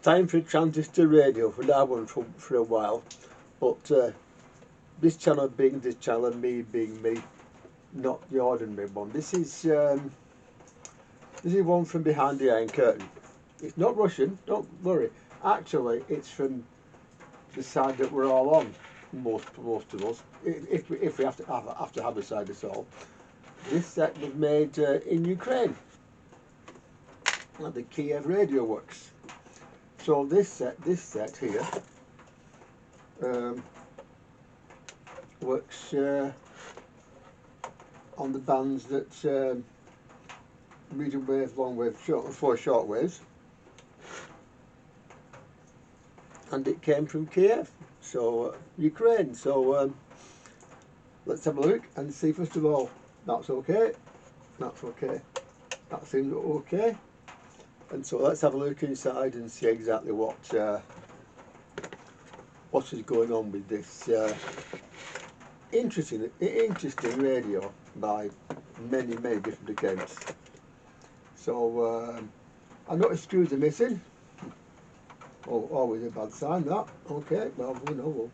Time for a transistor radio for that one for a while, but this channel being this channel and me being me, not the ordinary one. This is one from behind the Iron Curtain. It's not Russian, don't worry. Actually, it's from the side that we're all on. Most of us, if we have to have a side at all. This set was made in Ukraine at the Kiev Radio Works. So this set here works on the bands that medium wave, long wave, short waves, and it came from Kiev, so Ukraine. So let's have a look and see. First of all, that's okay. That's okay. That seems okay. And so let's have a look inside and see exactly what is going on with this interesting radio by many different accounts. So I noticed screws are missing. Oh, always a bad sign, that. Okay, well, we'll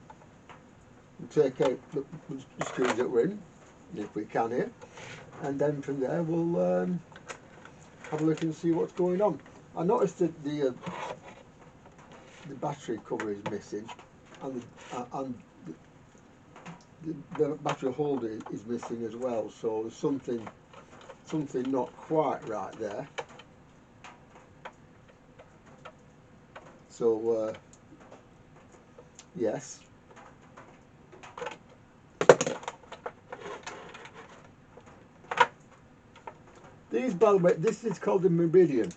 take out the screws that we're in, if we can here, and then from there we'll have a look and see what's going on. I noticed that the battery cover is missing, and the battery holder is missing as well. So there's something not quite right there. So yes. These, by the way, this is called the Meridian,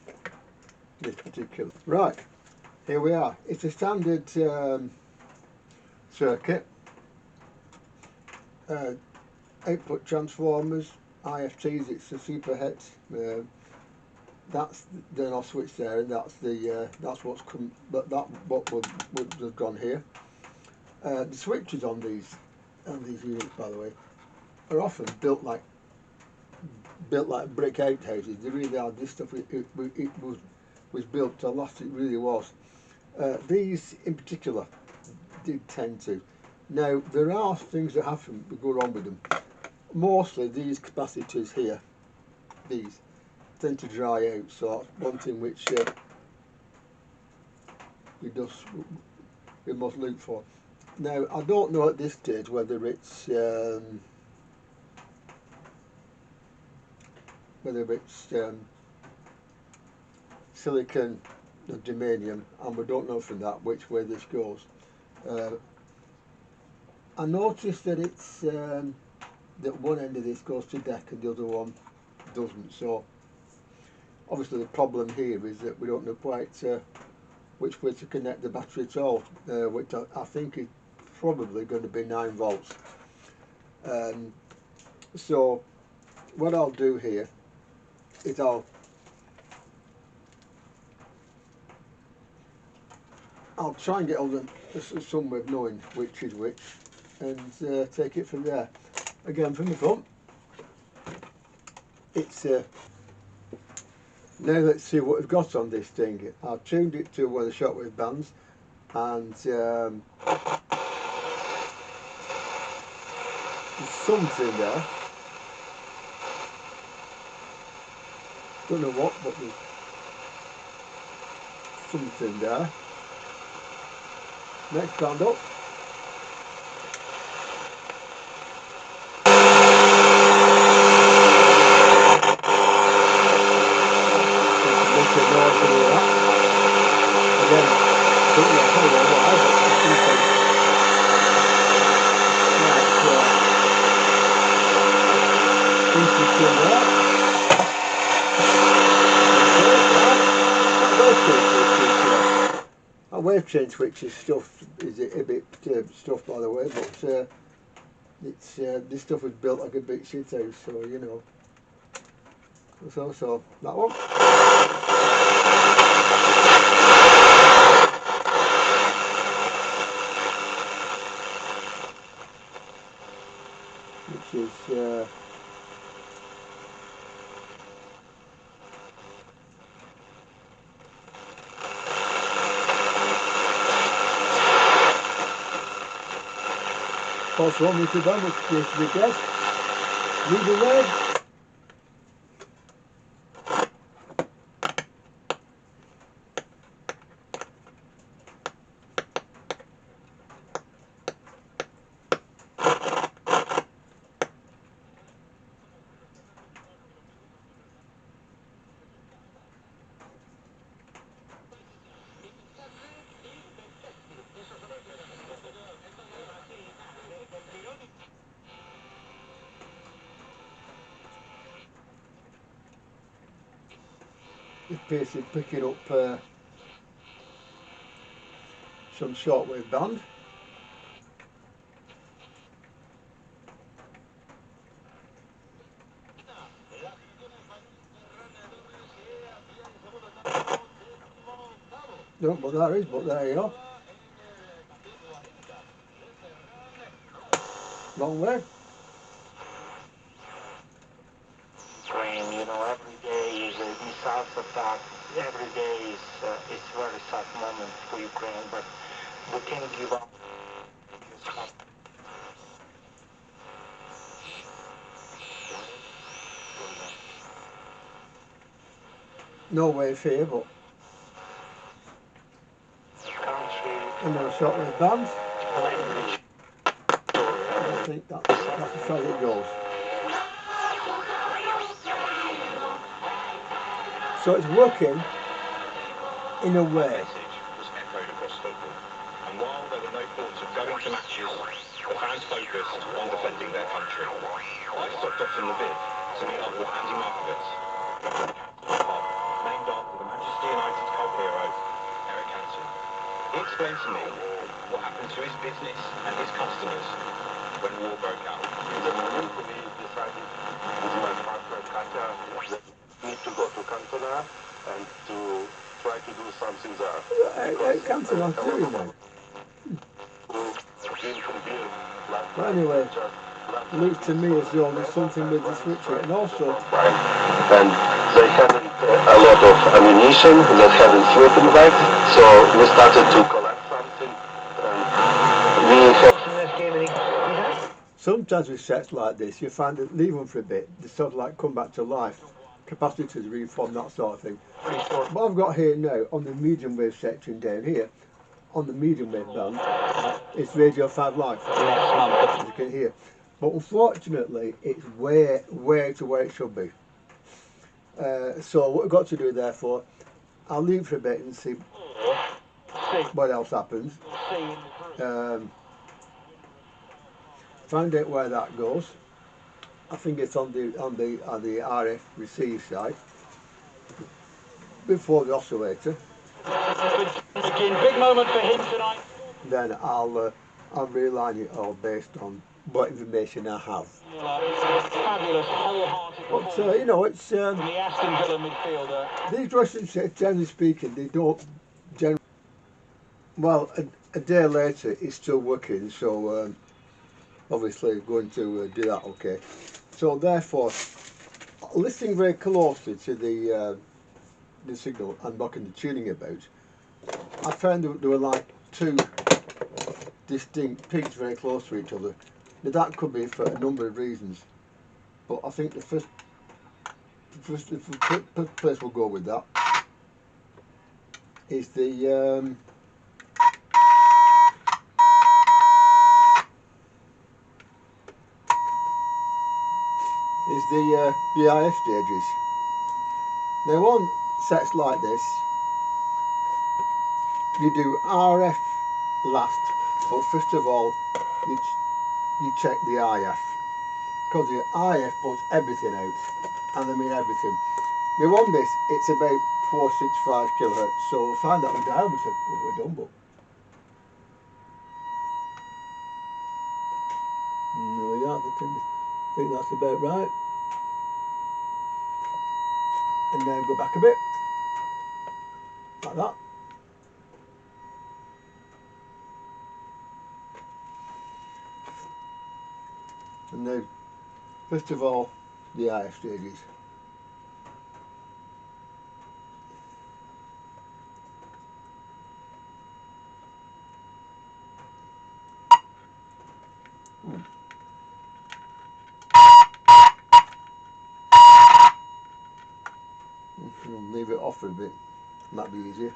this particular. Right, here we are. It's a standard circuit. Output transformers, IFTs, it's the super het. That's the off switch there, and that's the that's what's come. But that what would have gone here. The switches on these units, by the way, are often built like brick outhouses. They really are. This stuff it was built to last. It really was. These in particular did tend to. Now there are things that happen that go wrong with them. Mostly these capacitors here, these tend to dry out. So that's one thing which we must look for. Now I don't know at this stage whether it's silicon or germanium, and we don't know from that which way this goes. I noticed that it's that one end of this goes to deck and the other one doesn't. So obviously the problem here is that we don't know quite which way to connect the battery at all, which I think is probably going to be 9 volts. So what I'll do here is I'll try and get on some way of knowing which is which, and take it from there. Again, from the front, it's now let's see what we've got on this thing. I've tuned it to one of the shortwave bands, and there's something there. Don't know what, but there's something there. Next band up. A wave change switch is stuff, is a bit stuff, by the way, but it's this stuff was built like a big shit house, so you know. So that one. Which is What's wrong with the band? What's supposed to be dead? Leave the red. It's basically picking up some shortwave band. Don't know what that is, but there you are. Long way. Ukraine, you know, every day is a missile attack. Every day is it's a very sad moment for Ukraine, but we can't give up. No way here, but another shortwave band. I think that's as far as it goes. So it's working in a way. Was echoed across football, and while there were no thoughts of going to matches, the fans focused on defending their country. I stopped off in Lviv to meet up with Andy Markovitz, named after the Manchester United cult hero Eric Cantona. He explained to me what happened to his business and his customers when war broke out. The moment we decided with my partner Katya that we need to go to Cantona and to try to do something there. Cantona's doing that. But anyway, it looks to me as though there's something with the switcher, and also. And they hadn't a lot of ammunition that hadn't flipping back, so we started to collect something. And we had. Sometimes with sets like this, you find that leave them for a bit, they sort of like come back to life, capacitors reform, that sort of thing. What I've got here now on the medium wave section down here, on the medium wave band, it's Radio 5 Live, as you can hear. But unfortunately, it's way to where it should be. So what we've got to do, therefore, I'll leave for a bit and see what else happens. Find out where that goes. I think it's on the RF receive side before the oscillator. Big moment for him tonight. Then I'll realign it all based on what information I have. Fabulous, wholehearted performance. But you know, it's The Aston Villa midfielder. these Russian sets, generally speaking, they don't generally. Well, a day later, it's still working, so obviously going to do that. Okay, so therefore, listening very closely to the signal and knocking the tuning about, I found that there were like two distinct peaks very close to each other. Now that could be for a number of reasons, but I think the first place we'll go with that is the IF stages. Now on sets like this, you do RF last, but first of all you check the IF, because the IF puts everything out, and I mean everything. Now on this, it's about 465 kilohertz, so we'll find that with the diameter when we're done. But no, we don't. I think that's about right. And now go back a bit, like that. And now, first of all, the IF stages. We'll leave it off for a bit. Might be easier.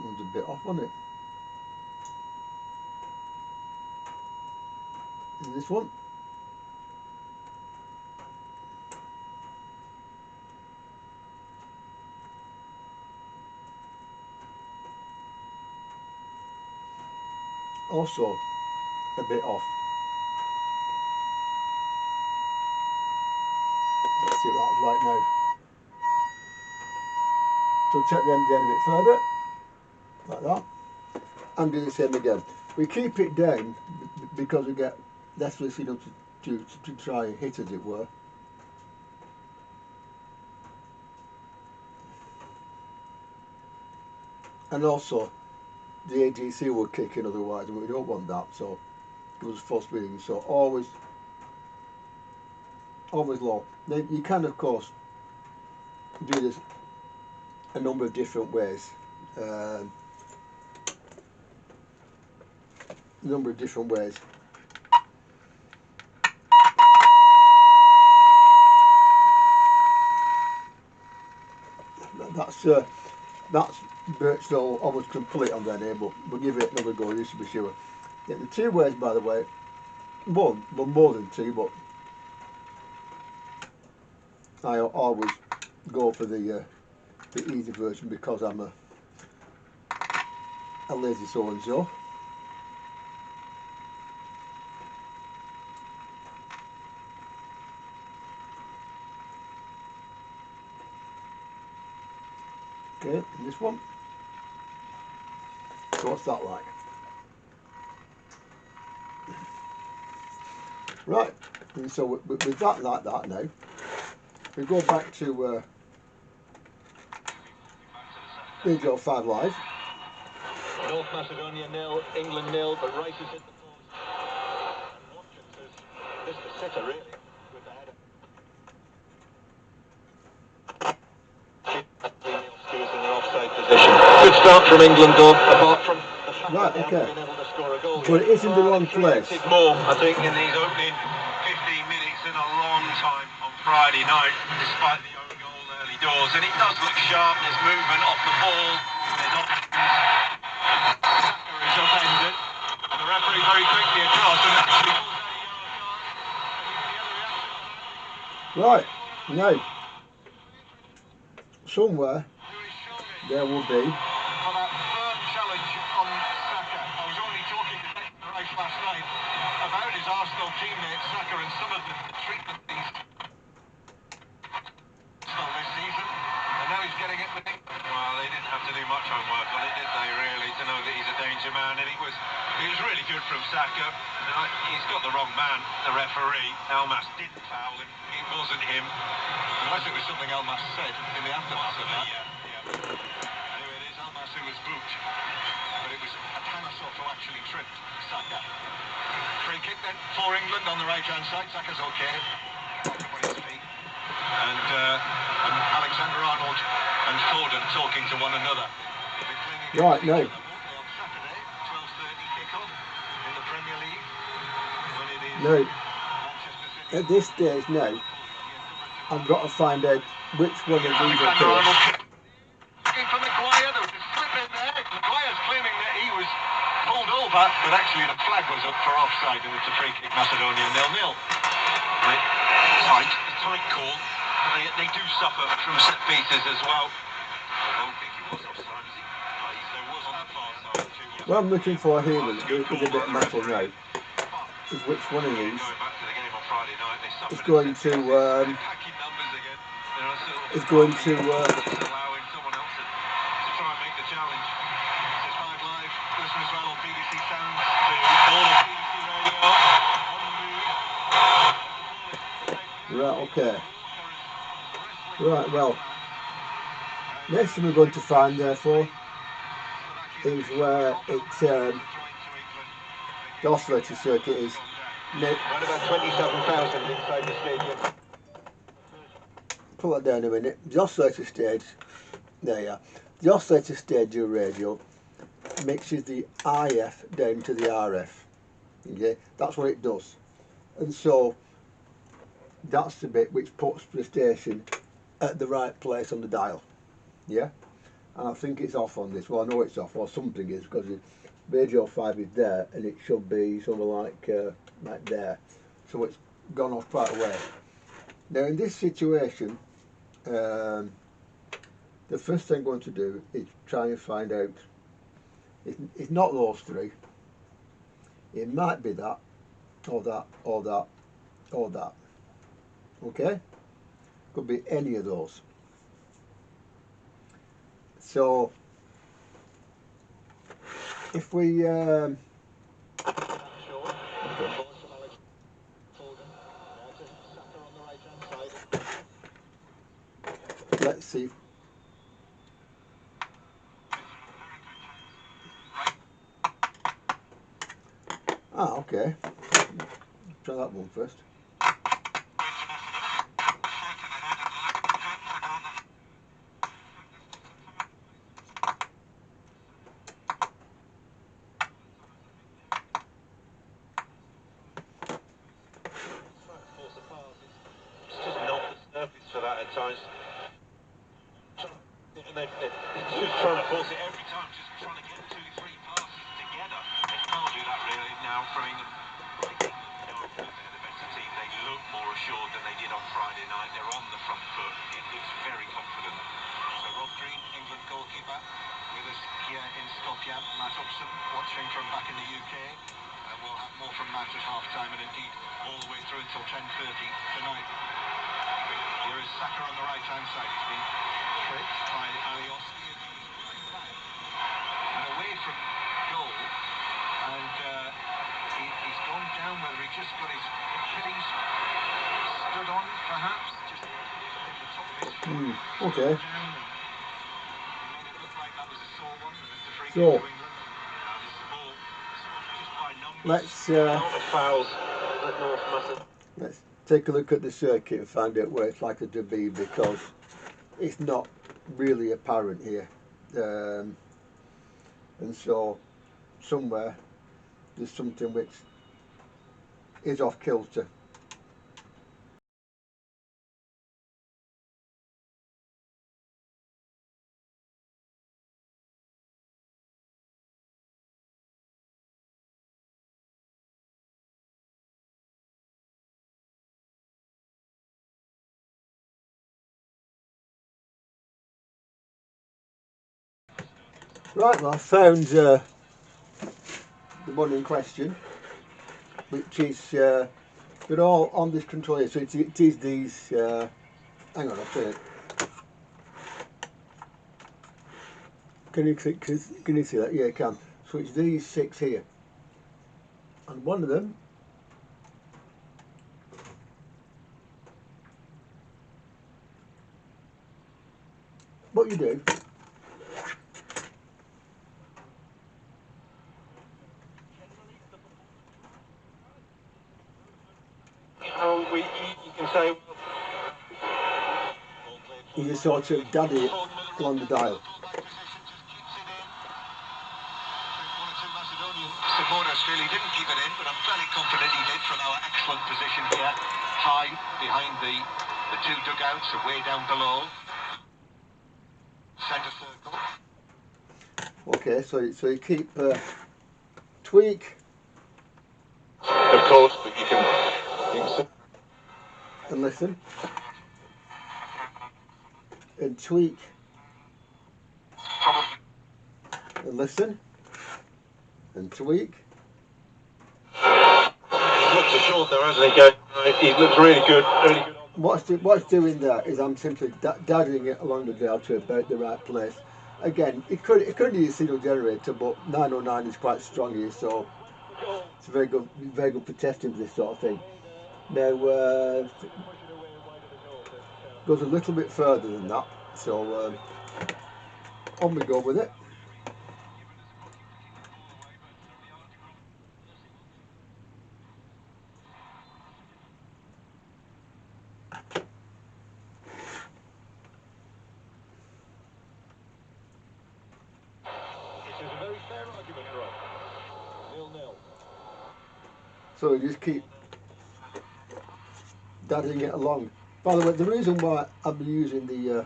One's a bit off on it. And this one. Also a bit off. Let's see what that's like now. So check the end down a bit further, like that, and do the same again. We keep it down because we get less signal to try and hit, as it were. And also the AGC will kick in otherwise, and we don't want that, so it was false reading. So always low. Now you can of course do this a number of different ways. That's virtual almost complete on there now, but we'll give it another go just to be sure. Yeah, the two ways, by the way, more than two, but I always go for the easy version because I'm a lazy so-and-so. Okay, and this one. So what's that like? Right, and so with that like that now, we go back to Radio 5 Live. North Macedonia 0, England 0, but races at the pause. And Watkins is the sitter really with the header. He was in an offside position. Good start from England though, apart from the fact that they haven't been able to score a goal. But it is in the wrong place. More, I think, In these opening 15 minutes in a long time on Friday night, despite the own goal early doors, and it does look sharp. There's movement off the ball. There's options. Saka is upended, and the referee very quickly across and actually pulls out a yellow card. Right, now, somewhere there will be. For that firm challenge on Saka. I was only talking to Declan Rice last night about his Arsenal teammate Saka and some of the treatment he's this season, and now he's getting it with England. Well, they didn't have to do much homework on it, did they, really, to know that he's a danger man, and it was really good from Saka. He's got the wrong man, the referee. Elmas didn't foul him, it wasn't him, unless it was something Elmas said in the aftermath of that. Anyway, it is Elmas who was booked, but it was Atanasov who actually tripped Saka. Free kick then for England on the right-hand side. Saka's okay. On his feet. And Alexander-Arnold and Foden talking to one another. Right, no. On Saturday, 12:30 kick-off in the Premier League. When it is No. Manchester City. At this stage now, I've got to find out which one of these are Alexander-Arnold correct. looking for Maguire. There was a slip in there. Maguire's claiming that he was pulled over, but actually the flag was up for offside, and it's a free kick. Macedonia 0-0. Tight call. They do suffer from set pieces as well. I don't think he was offside, is he? No, he was on the far side. What I'm looking for here is a bit of metal now. Is which one of these is going to is going to allowing someone else to try and make the challenge. This is 5 Live. Listen as well on BBC Sounds to all of BBC Radio. right. Okay. Right. Well, next thing we're going to find, therefore, is where the oscillator circuit is. Around about 27,000 inside the stadium. put that down in a minute. The oscillator stage, there you are. The oscillator stage of your radio mixes the IF down to the RF. Okay, that's what it does. And so that's the bit which puts the station at the right place on the dial. Yeah, and I think it's off on this. Well, I know it's off, or something is, because radio 5 is there, and it should be somewhere like there. So it's gone off quite a way. Now in this situation, the first thing I'm going to do is try and find out. It's not those three. It might be that, or that, or that, or that. Okay? Could be any of those. So if we okay. Let's see. Okay. Try that one first. For that at times. It's just trying to force it every time, just trying to get 2-3 passes together. They can't do that really now from England. They're the better team. They look more assured than they did on Friday night. They're on the front foot. It's very confident. So Rob Green, England goalkeeper, with us here in Skopje. Matt Upson watching from back in the UK. And we'll have more from Matt at half-time and indeed all the way through until 10:30 tonight. Here is Saka on the right-hand side. He's been tripped by Alioski as he was pulling back and away from goal. And he's gone down, whether he just got his Achilles stood on, perhaps. Just the top of his foot. Okay. Down and made it look like that was a sore one. It's a free kick So, to England. This is the ball just by numbers. Let's take a look at the circuit and find out where it's likely to be, because it's not really apparent here, and so somewhere there's something which is off kilter. Right, well, I found the one in question, which is they're all on this controller. So it is these. Hang on, I'll turn it. Can you see that? Yeah, you can. So it's these 6 here, and one of them. What you do? You can say, You just sort of daddy it along the dial. Supporters feel he didn't keep it in, but I'm fairly confident he did from our excellent position here, high behind the 2 dugouts, away down below. Centre circle. Okay, so you keep tweak. Of course, but you can And listen, and tweak, and listen, and tweak. He looks assured there, hasn't he? He looks really good, really good. What's doing that is I'm simply dadding it along the dial to about the right place. Again, it could use a signal generator, but 909 is quite strong here, so it's very good for testing this sort of thing. Now goes a little bit further than that, so on we go with it. argument from 0-0. So you just keep dadding it along. By the way, the reason why I'm using the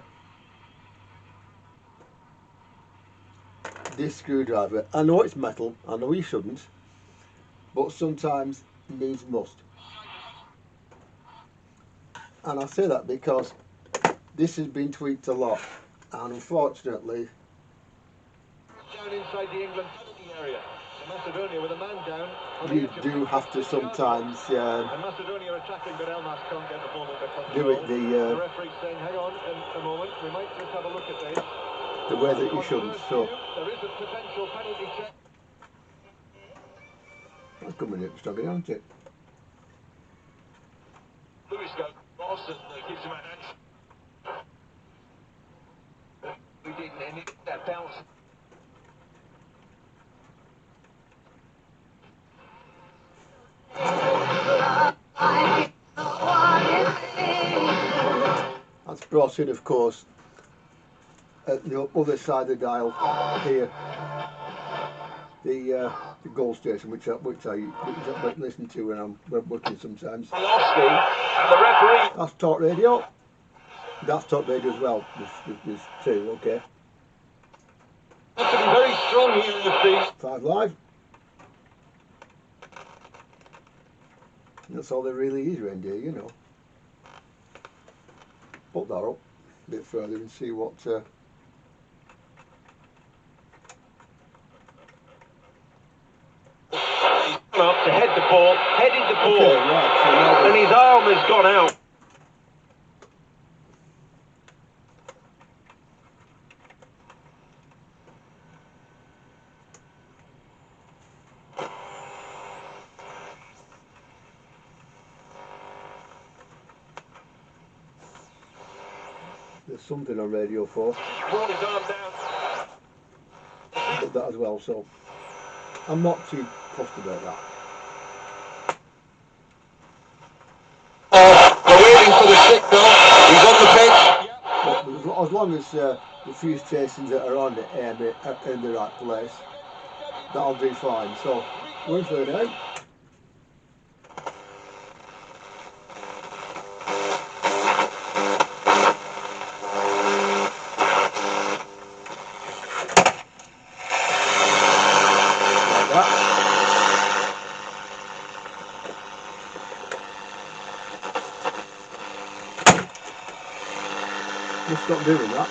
this screwdriver, I know it's metal, I know you shouldn't, but sometimes needs must. And I say that because this has been tweaked a lot, and unfortunately Down inside the England penalty area. So Macedonia with a man down. you do have to sometimes and Macedonia attacking, but Elmas can't get the ball under control. do it The referee's saying, hang on a moment, we might just have a look at this. the way that you shouldn't. So There is a potential penalty check. that's coming up strong, isn't it? Lewis goes across and gives him a hand. We didn't end it, that bounce. That's brought in, of course, at the other side of the dial here, the goal station, which I listen to when I'm working sometimes. And the referee. That's talk radio. That's talk radio as well. There's two, okay. Have to be very strong here in the feet. 5 Live. That's all there really is around here, you know. Put that up a bit further and see what. Up to head the ball, headed the ball, Okay, right, so now and his arm has gone out. there's something on Radio 4. Brought his arm down. Did that as well, so I'm not too fussed about that. We're waiting for the signal. He's on the pitch. But as long as the few stations that are on it are in the right place, that'll do fine. So we're for it out. We'll stop doing that.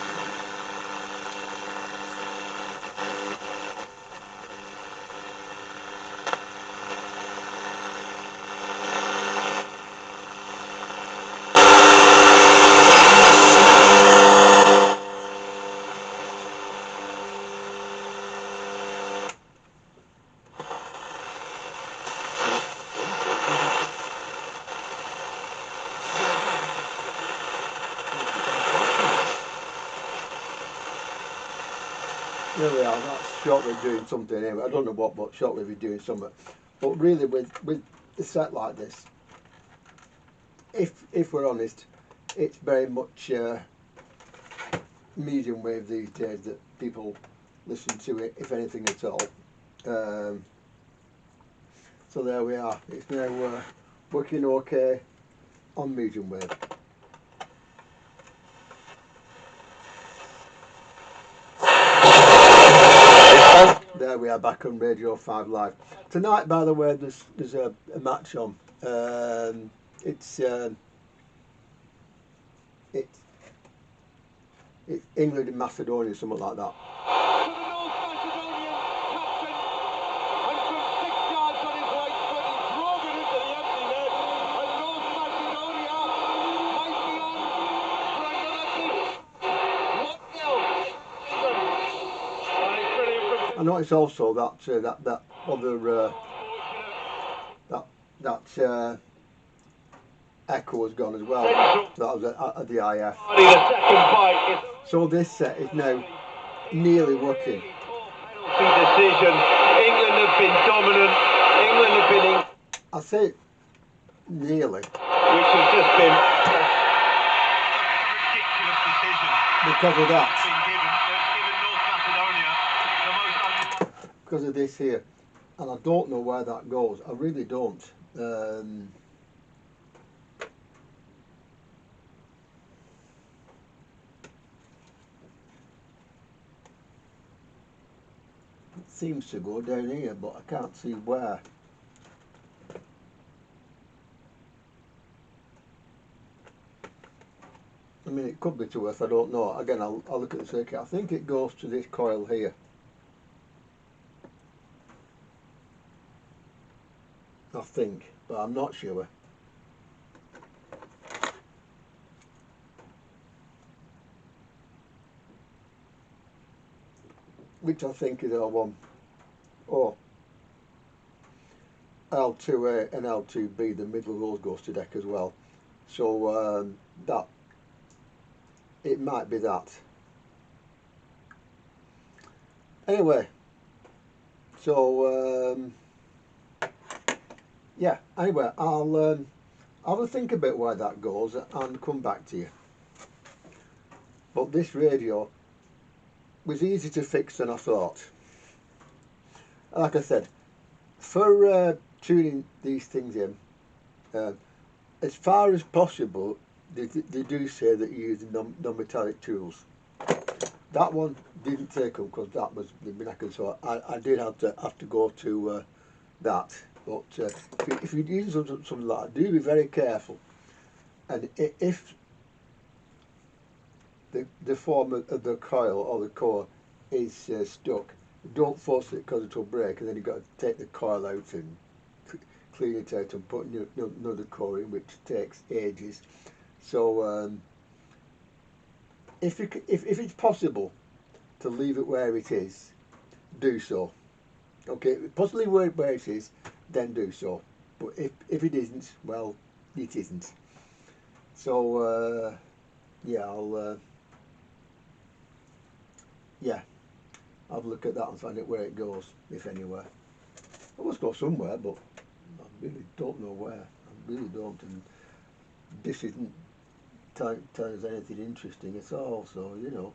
There we are, that's shortly doing something anyway. I don't know what, but shortly we're doing something. But really with a set like this, if we're honest, it's very much medium wave these days that people listen to it, if anything at all. So there we are, it's now working okay on medium wave. There we are, back on Radio 5 Live. Tonight, by the way, there's a match on. It's England and Macedonia, something like that. To the North Macedonian captain, and from 6 yards on his right foot, he drove it into the empty net, and North Macedonia might be on for another big 1-0 England. And it's brilliant from I noticed also that that other that echo has gone as well. That was at the IF. the second bite. So this set is now nearly working. Penalty decision. England have been dominant. England have been I say nearly which has just been Ridiculous decision because of that. been given. It's given North Macedonia the most because of this here, and I don't know where that goes. I really don't. It seems to go down here, but I can't see where. I mean, it could be to Earth, I don't know. Again, I'll look at the circuit. I think it goes to this coil here. I think, but I'm not sure. Which I think is L1. Oh, L2A and L2B, the middle of those goes to deck as well. So that, it might be that. Anyway, so yeah, anyway, I'll have a think about where that goes and come back to you. But this radio was easier to fix than I thought. Like I said, for tuning these things in, as far as possible, they do say that you use non-metallic tools. That one didn't take them because that was the knacker, so I did have to go to that. But if you're using something like that, do be very careful. And if the form of the coil or the core is stuck, don't force it because it will break, and then you've got to take the coil out and clean it out and put another core in, which takes ages. So if it's possible to leave it where it is, do so. Okay, possibly where it is, then do so. But if it isn't, well, it isn't. So yeah, I'll yeah, have a look at that and find out where it goes, if anywhere. It must go somewhere, but I really don't know where. I really don't, and this isn't telling us anything interesting at all. So you know,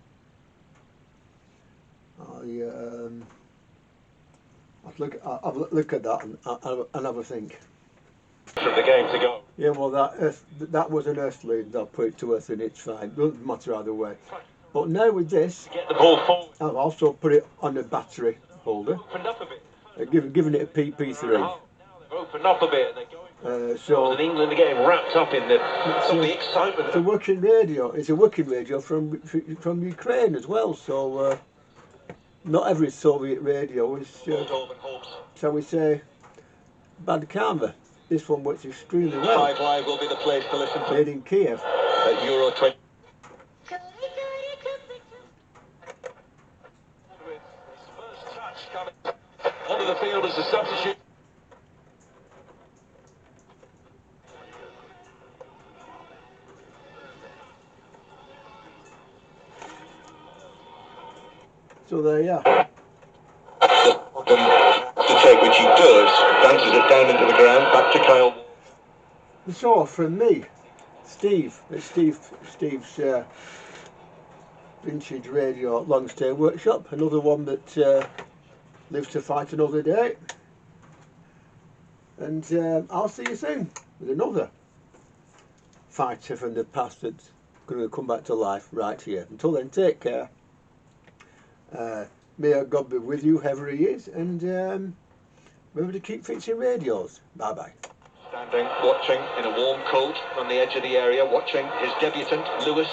I'll look at that and have a think. Of the game to go. Yeah, well, that was an earth lead. I'll put it to Earth, and it's fine. Doesn't matter either way. But now with this, Get the ball forward. I've also put it on a battery holder, Opened up a bit. giving it a PP3. Now they've opened up a bit and they're going. So And England are getting wrapped up in some of the excitement. it's a working radio. It's a working radio from Ukraine as well. So not every Soviet radio is, shall we say, bad karma. This one works extremely well. 5 Live will be the place to listen to. Made in Kiev. At Euro 20. First touch coming onto the field as a substitute. So there you are. To take, which he does, dances it down into the ground, back to Kyle. So from me, Steve's vintage radio long stay workshop, another one that lives to fight another day, and I'll see you soon with another fighter from the past that's going to come back to life right here. Until then, take care. May God be with you, whoever he is, and remember to keep fixing radios. Bye bye. Standing, watching in a warm coat on the edge of the area, watching his debutant, Lewis.